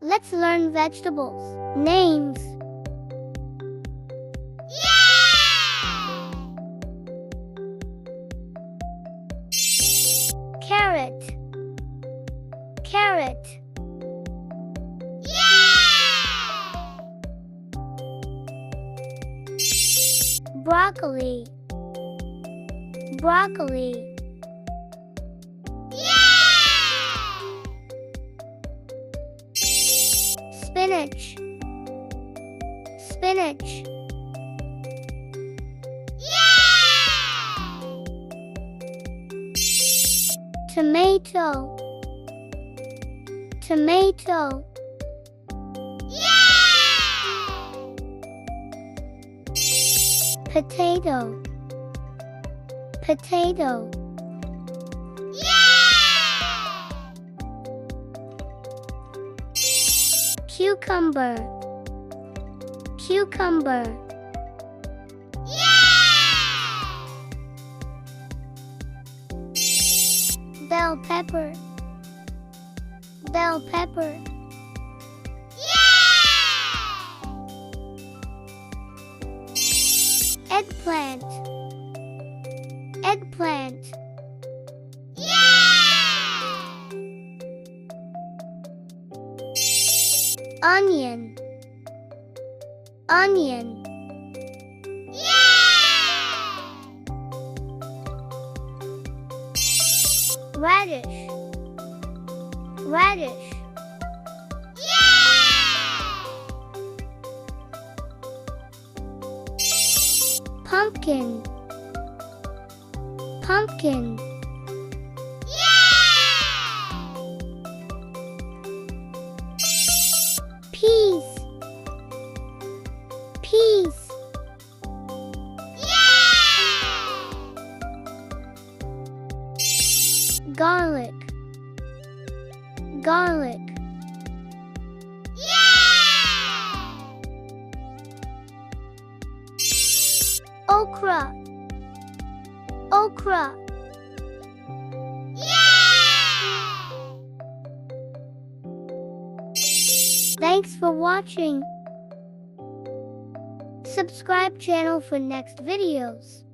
Let's learn vegetables. Names. Carrot. Carrot. Broccoli. Broccoli. Spinach. Spinach. Tomato. Tomato. Potato. Potato. Cucumber. Cucumber. Bell pepper. Bell pepper. Eggplant. Eggplant. Onion. Onion. Radish. Radish. Pumpkin. Pumpkin. Peas. Peas. Garlic. Garlic. Okra. Okra. Thanks for watching. Subscribe channel for next videos.